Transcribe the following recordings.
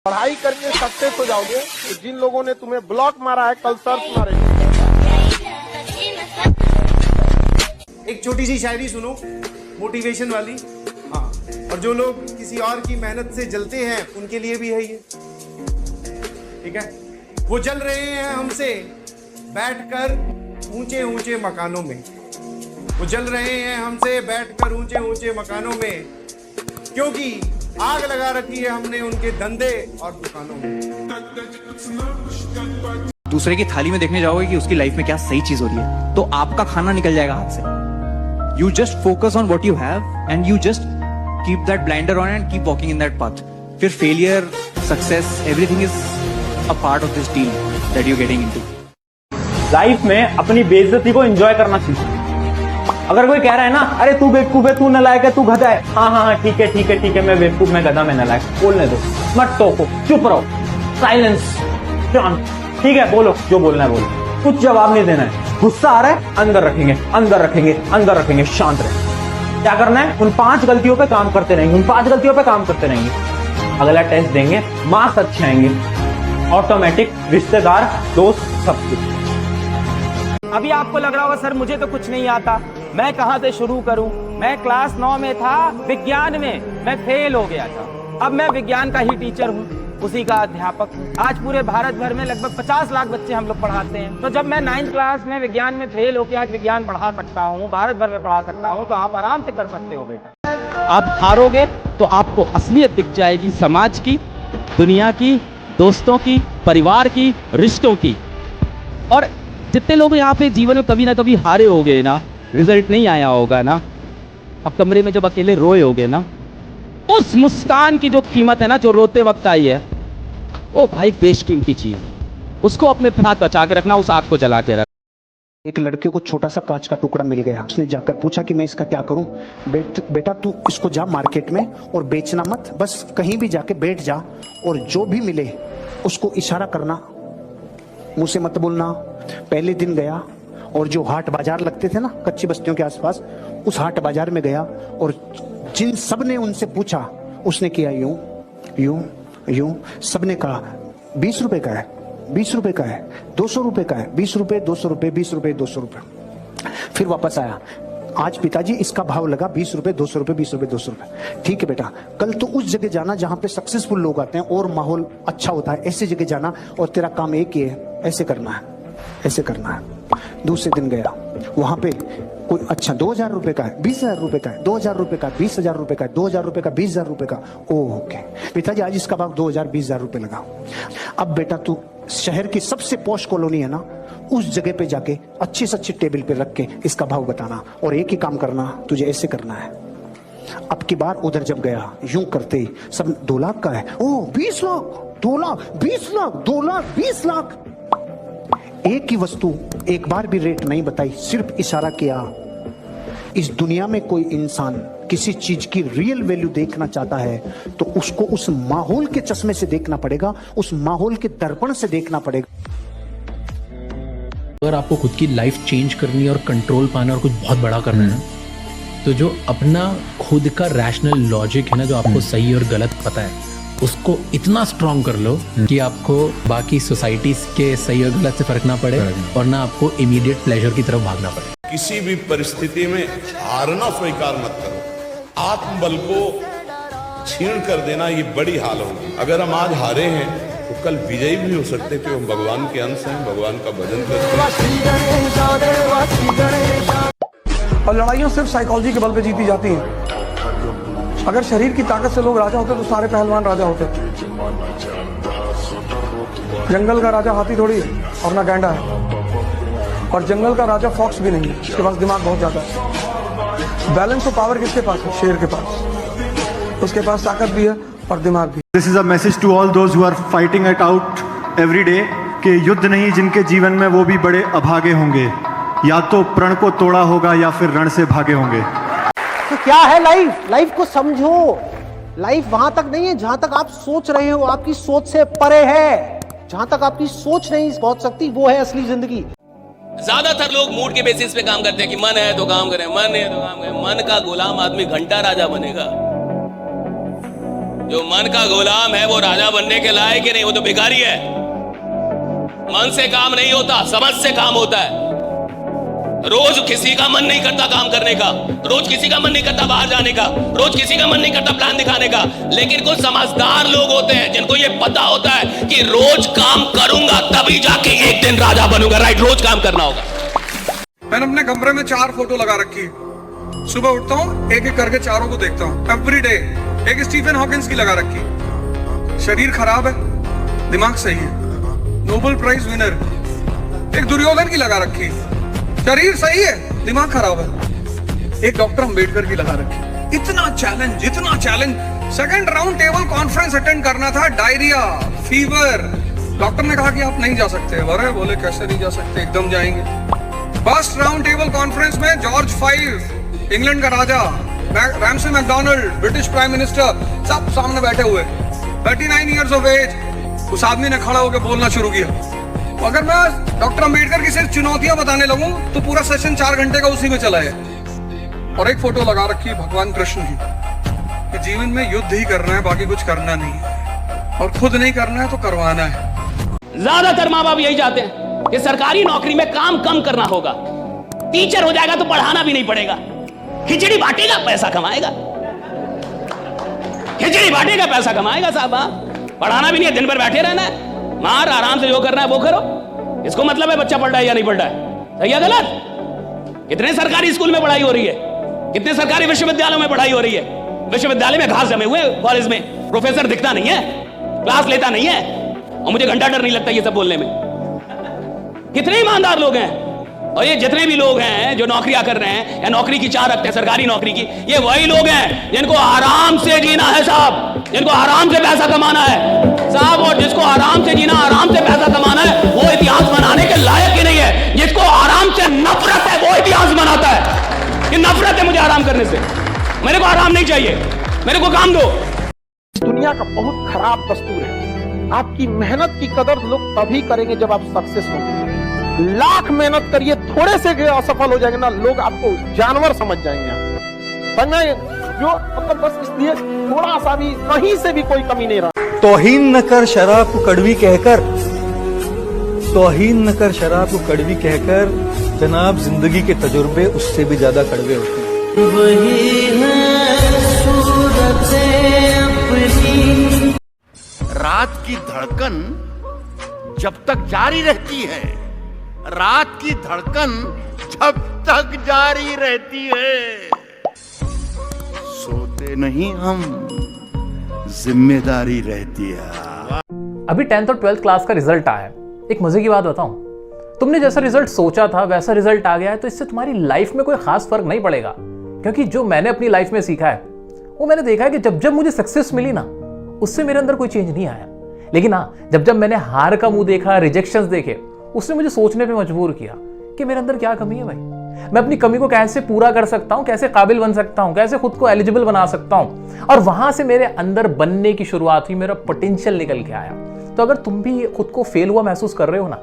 पढ़ाई करके सक्सेस हो जाओगे। तो जिन लोगों ने तुम्हें ब्लॉक मारा है कल सर्च मारेंगे। एक छोटी सी शायरी सुनो मोटिवेशन वाली। हाँ, और जो लोग किसी और की मेहनत से जलते हैं उनके लिए भी है ये, ठीक है। वो जल रहे हैं हमसे बैठकर ऊंचे ऊंचे मकानों में, वो जल रहे हैं हमसे बैठकर ऊंचे ऊंचे मकानों में, क्योंकि आग लगा रखी है हमने उनके धंधे और दुकानों में। दूसरे की थाली में देखने जाओगे कि उसकी लाइफ में क्या सही चीज हो रही है, तो आपका खाना निकल जाएगा हाथ से। You just focus on what you have and you just keep that blinder on and keep walking in that path. फिर failure, success, everything is a part of this deal that you getting into. Life में अपनी बेइज्जती को enjoy करना सीखो। अगर कोई कह रहा है ना, अरे तू बेवकूफ है, तू नालायक है, तू गधा है, हाँ ठीक है, मैं बेवकूफ, मैं गधा, मैं नालायक, बोलने दो, मत टोको, चुप रहो, साइलेंस, शांत, ठीक है, बोलो जो बोलना है बोलो, कुछ जवाब नहीं देना है। गुस्सा आ रहा है, अंदर रखेंगे, शांत रहे। क्या करना है, उन 5 गलतियों पे काम करते रहेंगे, अगला टेस्ट देंगे, मार्क्स अच्छे आएंगे, ऑटोमेटिक रिश्तेदार, दोस्त, सब कुछ। अभी आपको लग रहा होगा सर मुझे तो कुछ नहीं आता, मैं कहां से शुरू करूं। मैं क्लास 9 में था, विज्ञान में मैं फेल हो गया था। अब मैं विज्ञान का ही टीचर हूं, उसी का अध्यापक हूं। आज पूरे भारत भर में लगभग 50 लाख बच्चे हम लोग पढ़ाते हैं। तो जब मैं 9th क्लास में विज्ञान में फेल होकर आज विज्ञान पढ़ा सकता हूं, भारत भर में पढ़ा सकता हूं, तो आप आराम से कर सकते हो बेटा। आप हारोगे तो आपको असलियत दिख जाएगी, समाज की, दुनिया की, दोस्तों की, परिवार की, रिश्तों की। और जितने लोग यहाँ पे जीवन में कभी ना कभी हारे होगे ना, रिजल्ट नहीं आया होगा ना, अब कमरे में जब अकेले रोए होगे ना, उस मुस्कान की जो कीमत है ना, जो रोते वक्त आई है, वो भाई बेशकीमती चीज, उसको अपने साथ बचा के रखना, उस आग को जला के रखना। एक लड़के को छोटा सा कांच का टुकड़ा मिल गया। उसने जाकर पूछा कि मैं इसका क्या करूं। बेटा तू इसको जा मार्केट में और बेचना मत, बस कहीं भी जाके बैठ जा और जो भी मिले उसको इशारा करना, मुंह से मत बोलना। पहले दिन गया और जो हाट बाजार लगते थे ना कच्ची बस्तियों के आसपास, उस हाट बाजार में गया और जिन सब ने उनसे पूछा, उसने किया यूं यूं यूं। सबने कहा 20 रुपए का है, 20 रुपए का है, 200 रुपए का है, 20 रुपए, 200 रुपए, 20 रुपए, 200 रुपए। फिर वापस आया, आज पिताजी इसका भाव लगा 20 रुपए, 200 रुपए, 20 रुपए, 200 रुपए। ठीक है बेटा, कल तो उस जगह जाना जहां पे सक्सेसफुल लोग आते हैं और माहौल अच्छा होता है, ऐसी जगह जाना और तेरा काम एक ही है, ऐसे करना है, ऐसे करना है। दूसरे दिन गया, वहां पे कोई अच्छा 2000 रुपए का है, 20,000 रुपए का है, 2000 रुपए का, 20,000 रुपए का, 2000 रुपए का, 20,000 रुपए का। ओके पिताजी, आज इसका भाव 2000, 20,000 रुपए लगा। अब बेटा तू शहर की सबसे पॉश कॉलोनी है ना, उस जगह पे जाके अच्छी से अच्छी टेबल पे रख के इसका भाव बताना और एक ही काम करना, तुझे ऐसे करना है। अब की बार उधर जब गया, यूं करते ही सब 2 लाख का है, ओ 20 लाख, 2 लाख, 20 लाख, 2 लाख, 20 लाख। एक ही वस्तु एक बार भी रेट नहीं बताई, सिर्फ इशारा किया। इस दुनिया में कोई इंसान किसी चीज की रियल वैल्यू देखना चाहता है तो उसको उस माहौल के चश्मे से देखना पड़ेगा, उस माहौल के दर्पण से देखना पड़ेगा। अगर आपको खुद की लाइफ चेंज करनी है और कंट्रोल पाना और कुछ बहुत बड़ा करना है, तो जो अपना खुद का रैशनल लॉजिक है ना, जो आपको सही और गलत पता है, उसको इतना स्ट्रॉन्ग कर लो कि आपको बाकी सोसाइटी के सही और गलत से फर्क ना पड़े और ना आपको इमीडिएट प्लेजर की तरफ भागना पड़े। किसी भी परिस्थिति में हारना स्वीकार मत करो। आत्मबल को छीन कर देना ये बड़ी हाल होगी। अगर हम आज हारे हैं तो कल विजयी भी हो सकते, कि हम भगवान के अंश हैं, भगवान का भजन करते हैं। और लड़ाइयाँ सिर्फ साइकोलॉजी के बल पे जीती जाती हैं। अगर शरीर की ताकत से लोग राजा होते तो सारे पहलवान राजा होते। जंगल का राजा हाथी थोड़ी है और ना गैंडा है, और जंगल का राजा फॉक्स भी नहीं है, उसके पास दिमाग बहुत ज्यादा है। बैलेंस ऑफ पावर किसके पास है? शेर के पास। उसके पास ताकत भी है और दिमाग भी। This is a message to all those who are fighting it out every day, कि युद्ध नहीं जिनके जीवन में वो भी बड़े अभागे होंगे, या तो प्रण को तोड़ा होगा या फिर रण से भागे होंगे। तो क्या है लाइफ? लाइफ को समझो। लाइफ वहां तक नहीं है जहां तक आप सोच रहे हो, आपकी सोच से परे है। जहां तक आपकी सोच नहीं पहुंच सकती, वो है असली जिंदगी। ज्यादातर लोग मूड के बेसिस पे काम करते हैं कि मन है तो काम करें, मन है तो काम करें। मन का गुलाम आदमी घंटा राजा बनेगा। जो मन का गुलाम है वो राजा बनने के लायक ही नहीं, वो तो भिखारी है। मन से काम नहीं होता, समझ से काम होता है। रोज किसी का मन नहीं करता काम करने का, रोज किसी का मन नहीं करता बाहर जाने का, रोज किसी का मन नहीं करता प्लान दिखाने का, लेकिन कुछ समझदार लोग होते हैं जिनको ये पता होता है कि रोज काम करूंगा तभी जाके एक दिन राजा बनूंगा। राइट, रोज काम करना होगा। मैंने अपने कमरे में 4 फोटो लगा रखी। सुबह उठता हूँ, एक एक करके चारों को देखता हूँ एवरी डे। एक स्टीफन हॉकिंस की लगा रखी। शरीर खराब है, दिमाग सही है, नोबेल प्राइज विनर। एक दुर्योधन की लगा रखी। शरीर सही है, दिमाग खराब है। एक डॉक्टर अंबेडकर की लगा रखी। इतना challenge. Second round table conference attend करना था, डायरिया, फीवर। डॉक्टर ने कहा कि आप नहीं जा सकते। अरे बोले कैसे नहीं जा सकते, एकदम जाएंगे। फर्स्ट राउंड टेबल कॉन्फ्रेंस में जॉर्ज 5, इंग्लैंड का राजा, Ramsay MacDonald, British prime minister, सब सामने बैठे हुए। 39 ईयर्स ऑफ एज। उस आदमी ने खड़ा होकर बोलना शुरू किया। अगर मैं डॉक्टर अंबेडकर की सिर्फ चुनौतियां बताने लगूं तो पूरा सेशन 4 घंटे का उसी में चला है। और एक फोटो लगा रखी है भगवान कृष्ण की कि जीवन में युद्ध ही करना है, बाकी कुछ करना नहीं है। और खुद नहीं करना है तो करवाना है। ज्यादातर माँ बाप यही चाहते हैं कि सरकारी नौकरी में काम कम करना होगा, टीचर हो जाएगा तो पढ़ाना भी नहीं पड़ेगा, खिचड़ी बांटेगा पैसा कमाएगा, खिचड़ी बांटेगा पैसा कमाएगा। साहब पढ़ाना भी नहीं है, दिन भर बैठे रहना है, मार आराम से जो करना है वो करो। इसको मतलब है बच्चा पढ़ रहा है या नहीं पढ़ रहा है, सही है गलत? कितने सरकारी स्कूल में पढ़ाई हो रही है, कितने सरकारी विश्वविद्यालयों में पढ़ाई हो रही है। विश्वविद्यालय में घास जमे हुए, कॉलेज में प्रोफेसर दिखता नहीं है, क्लास लेता नहीं है, और मुझे घंटा डर नहीं लगता ये सब बोलने में। कितने ईमानदार लोग हैं। और ये जितने भी लोग हैं जो नौकरियां कर रहे हैं या नौकरी की चाह रखते हैं सरकारी नौकरी की, ये वही लोग हैं जिनको आराम से जीना है साहब, जिनको आराम से पैसा कमाना है साहब। और जिसको आराम से जीना, आराम से पैसा कमाना है, वो इतिहास बनाने के लायक ही नहीं है। जिसको आराम से नफरत है वो इतिहास बनाता है कि नफरत है मुझे आराम करने से, मेरे को आराम नहीं चाहिए, मेरे को काम दो। दुनिया का बहुत खराब दस्तूर है। आपकी मेहनत की कदर लोग तभी करेंगे जब आप सक्सेस होंगे। लाख मेहनत करिए, थोड़े से असफल हो जाएंगे ना, लोग आपको जानवर समझ जाएंगे। समझे? जो मतलब बस इसलिए थोड़ा सा भी कहीं से भी कोई कमी नहीं रहा। तौहीन न कर शराब को कड़वी कहकर, तौहीन न कर शराब को कड़वी कहकर, जनाब जिंदगी के तजुर्बे उससे भी ज्यादा कड़वे होते हैं। वही है सूरत अपनी। रात की धड़कन जब तक जारी रहती है, रात की धड़कन जब तक जारी रहती है, सोते नहीं हम, जिम्मेदारी रहती है। अभी 10th और 12th क्लास का रिजल्ट आया है। एक मजे की बात बताऊं, तुमने जैसा रिजल्ट सोचा था वैसा रिजल्ट आ गया है, तो इससे तुम्हारी लाइफ में कोई खास फर्क नहीं पड़ेगा। क्योंकि जो मैंने अपनी लाइफ में सीखा है वो मैंने देखा है कि जब जब मुझे सक्सेस मिली ना, उससे मेरे अंदर कोई चेंज नहीं आया। लेकिन हाँ, जब जब मैंने हार का मुंह देखा, रिजेक्शंस देखे, उसने मुझे सोचने पे मजबूर किया कि मेरे अंदर क्या कमी है भाई, मैं अपनी कमी को कैसे पूरा कर सकता हूं, कैसे काबिल बन सकता हूं, कैसे खुद को एलिजिबल बना सकता हूं। और वहां से मेरे अंदर बनने की शुरुआत हुई, मेरा पोटेंशियल निकल के आया। तो अगर तुम भी खुद को फेल हुआ महसूस कर रहे हो ना,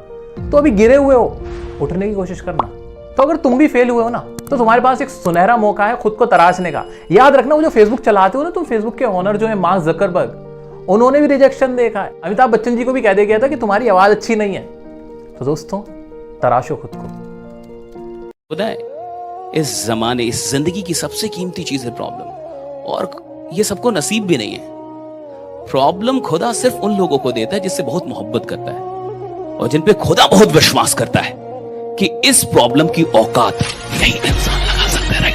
तो अभी गिरे हुए हो, उठने की कोशिश करना। तो अगर तुम भी फेल हुए हो ना, तो तुम्हारे पास एक सुनहरा मौका है खुद को तराशने का। याद रखना, वो जो फेसबुक चलाते हो ना तुम, फेसबुक के ओनर जो है मार्क जकरबर्ग, उन्होंने भी रिजेक्शन देखा है। अमिताभ बच्चन जी को भी कह दिया गया था कि तुम्हारी आवाज अच्छी नहीं है। तो दोस्तों, तराशो खुद को। खुदा है, इस जमाने, इस जिंदगी की सबसे कीमती चीज है प्रॉब्लम, और ये सबको नसीब भी नहीं है। प्रॉब्लम खुदा सिर्फ उन लोगों को देता है जिससे बहुत मोहब्बत करता है, और जिन पे खुदा बहुत विश्वास करता है कि इस प्रॉब्लम की औकात यही इंसान लगा सकता है।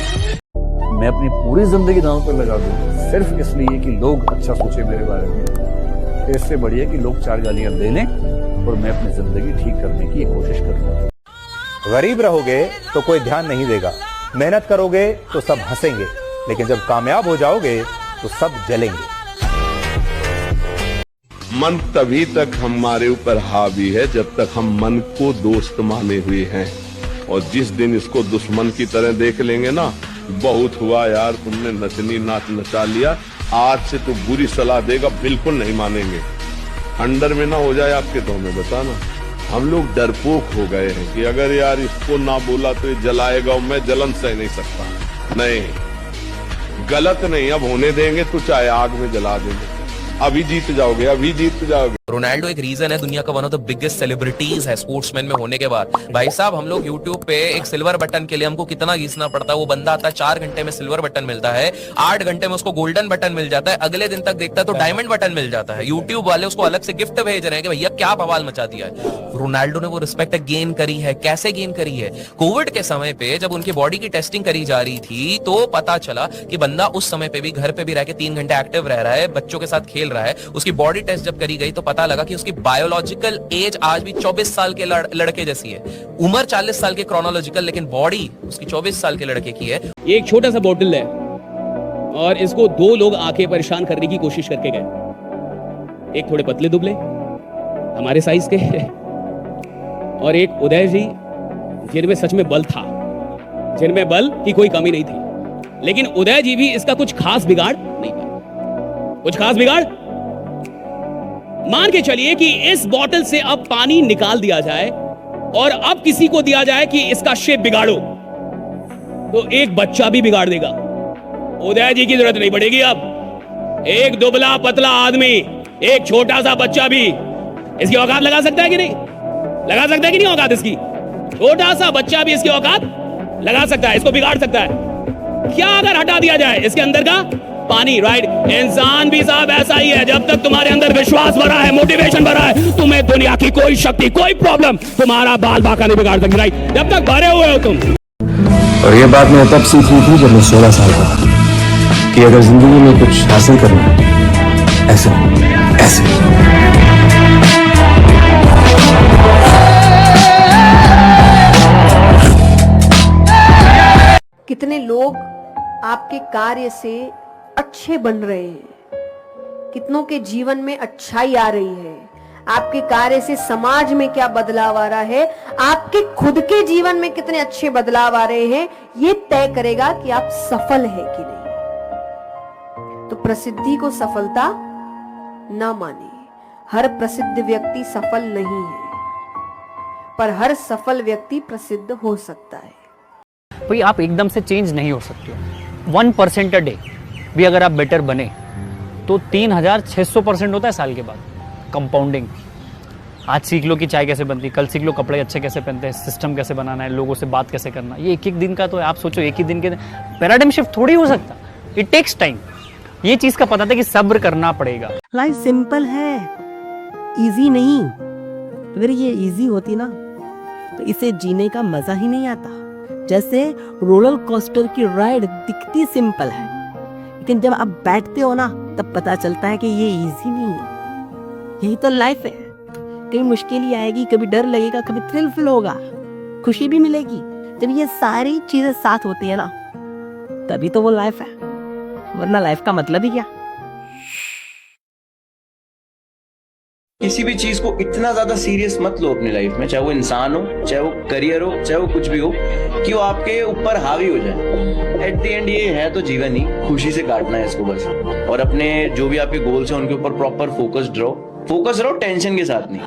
मैं अपनी पूरी जिंदगी दांव पर लगा दूं सिर्फ इसलिए कि लोग अच्छा सोचे मेरे बारे में। इससे बढ़िया कि लोग 4 गालियां दे लें और मैं अपनी जिंदगी ठीक करने की कोशिश करूं। गरीब रहोगे तो कोई ध्यान नहीं देगा, मेहनत करोगे तो सब हंसेंगे, लेकिन जब कामयाब हो जाओगे तो सब जलेंगे। मन तभी तक हमारे ऊपर हावी है जब तक हम मन को दोस्त माने हुए हैं, और जिस दिन इसको दुश्मन की तरह देख लेंगे ना, बहुत हुआ यार, तुमने नचनी नाच नचा लिया, आज से तो बुरी सलाह देगा बिल्कुल नहीं मानेंगे। अंडर में ना हो जाए आपके, तो हमें बताना। हम लोग डरपोक हो गए हैं कि अगर यार इसको ना बोला तो ये जलाएगा, और मैं जलन सह नहीं सकता। नहीं, गलत नहीं, अब होने देंगे तो चाहे आग में जला देंगे। अभी जीत जाओगे, अभी जीत जाओगे। रोनाल्डो एक रीजन है दुनिया का one of the biggest celebrities है स्पोर्ट्समैन में होने के बाद। भाई साहब हम लोग यूट्यूब पे एक सिल्वर बटन के लिए हमको कितना घिसना पड़ता है। वो बंदा आता है 4 घंटे में सिल्वर बटन मिलता है, 8 घंटे में उसको गोल्डन बटन मिल जाता है, अगले दिन तक देखता है तो डायमंड बटन मिल जाता है। यूट्यूब वाले उसको अलग से गिफ्ट भेज रहे हैं कि भैया क्या बवाल मचा दिया है। रोनाल्डो ने वो रिस्पेक्ट गेन करी है। कैसे गेन करी है? कोविड के समय पे जब उनकी बॉडी की टेस्टिंग करी जा रही थी तो पता चला कि बंदा उस समय पे भी घर पे भी रह के 3 घंटे एक्टिव रह रहा है, बच्चों के साथ खेल रहा है। उसकी बॉडी टेस्ट जब करी गई तो पता लगा कि उसकी बायोलॉजिकल एज आज भी 24 साल के लड़के जैसी है। उम्र 40 साल के क्रोनोलॉजिकल, लेकिन बॉडी उसकी 24 साल के लड़के की है। ये एक छोटा सा बोतल है और इसको 2 लोग आके परेशान करने की कोशिश करके गए। एक थोड़े पतले दुबले हमारे साइज के और एक उदय जी जिनमें सच में बल था, जिनमें बल की कोई कमी नहीं थी। लेकिन उदय जी भी इसका कुछ खास बिगाड़ नहीं पाए। कुछ खास बिगाड़ मान के चलिए कि इस बोतल से अब पानी निकाल दिया जाए और अब किसी को दिया जाए कि इसका शेप बिगाड़ो, तो एक बच्चा भी बिगाड़ देगा। उदय जी की जरूरत नहीं पड़ेगी। अब एक दुबला पतला आदमी, एक छोटा सा बच्चा भी इसकी औकात लगा सकता है कि नहीं? लगा सकता है कि नहीं औकात इसकी? छोटा सा बच्चा भी इसकी औकात लगा सकता है, इसको बिगाड़ सकता है। क्या अगर हटा दिया जाए इसके अंदर का पानी? राइट, इंसान भी साहब ऐसा ही है। जब तक तुम्हारे अंदर विश्वास भरा है, मोटिवेशन भरा है, तुम्हें दुनिया की कोई शक्ति, कोई प्रॉब्लम तुम्हारा बाल बाका नहीं बिगाड़ सकती। राइट, जब तक भरे हुए हो तुम। और ये बात मैं तब सीखी थी जब मैं 16 साल का था कि अगर जिंदगी में कुछ हासिल करना है, ऐसे ऐसे कितने लोग आपके कार्य से अच्छे बन रहे हैं, कितनों के जीवन में अच्छाई आ रही है, आपके कार्य से समाज में क्या बदलाव आ रहा है, आपके खुद के जीवन में कितने अच्छे बदलाव आ रहे हैं, ये तय करेगा कि आप सफल है कि नहीं। तो प्रसिद्धि को सफलता ना मानिए। हर प्रसिद्ध व्यक्ति सफल नहीं है, पर हर सफल व्यक्ति प्रसिद्ध हो सकता है। भाई आप एकदम से चेंज नहीं हो सकते हो। 1% अ डे भी अगर आप बेटर बने तो 3600% होता है साल के बाद। कंपाउंडिंग, आज सीख लो कि चाय कैसे बनती, कल सीख लो कपड़े अच्छे कैसे पहनते हैं, सिस्टम कैसे बनाना है, लोगों से बात कैसे करना। ये एक दिन का तो है। आप सोचो एक ही दिन के पैराडाइम शिफ्ट थोड़ी हो सकता, इट टेक्स टाइम। ये चीज का पता था कि सब्र करना पड़ेगा। लाइफ सिंपल है, इजी नहीं। अगर ये इजी होती ना तो इसे जीने का मजा ही नहीं आता। जैसे रोलर कोस्टर की राइड दिखती सिंपल है, लेकिन जब आप बैठते हो ना तब पता चलता है कि ये इजी नहीं है। यही तो लाइफ है। कभी मुश्किल ही आएगी, कभी डर लगेगा, कभी थ्रिल फील होगा, खुशी भी मिलेगी। जब ये सारी चीजें साथ होती है ना तभी तो वो लाइफ है, वरना लाइफ का मतलब ही क्या। किसी भी चीज को इतना ज्यादा सीरियस मत लो अपनी लाइफ में, चाहे वो इंसान हो, चाहे वो करियर हो, चाहे वो कुछ भी हो, कि वो आपके ऊपर हावी हो जाए। एट द एंड ये है तो जीवन ही, खुशी से काटना है इसको बस। और अपने जो भी आपके गोल्स हैं उनके ऊपर प्रॉपर फोकस्ड रहो, टेंशन के साथ नहीं।